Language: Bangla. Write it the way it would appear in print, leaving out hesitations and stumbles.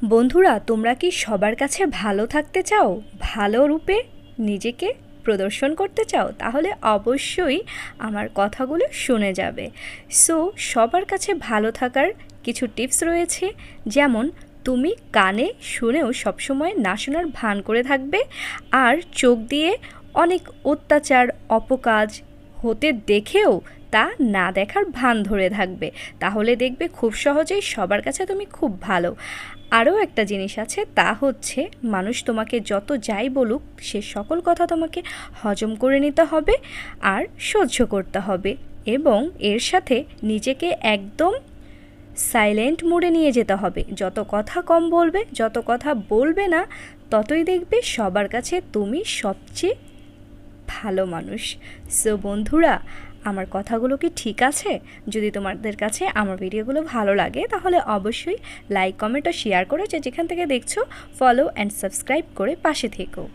বন্ধুরা, তোমরা কি সবার কাছে ভালো থাকতে চাও? ভালো রূপে নিজেকে প্রদর্শন করতে চাও? তাহলে অবশ্যই আমার কথাগুলো শুনে যাবে। সো সবার কাছে ভালো থাকার কিছু টিপস রয়েছে, যেমন তুমি কানে শুনেও সবসময় না শোনার ভান করে থাকবে, আর চোখ দিয়ে অনেক অত্যাচার অপকাজ হতে দেখেও তা না দেখার ভান ধরে থাকবে। তাহলে দেখবে খুব সহজেই সবার কাছে তুমি খুব ভালো। আরও একটা জিনিস আছে, তা হচ্ছে মানুষ তোমাকে যত যাই বলুক সে সকল কথা তোমাকে হজম করে নিতে হবে আর সহ্য করতে হবে, এবং এর সাথে নিজেকে একদম সাইলেন্ট মোডে নিয়ে যেতে হবে। যত কথা কম বলবে, যত কথা বলবে না, ততই দেখবে সবার কাছে তুমি সবচেয়ে ভালো মানুষ। সো বন্ধুরা, আমার কথাগুলো কি ঠিক আছে? যদি তোমাদের কাছে আমার ভিডিওগুলো ভালো লাগে তাহলে অবশ্যই লাইক, কমেন্ট ও শেয়ার করে যেখান থেকে দেখছো ফলো অ্যান্ড সাবস্ক্রাইব করে পাশে থেকো।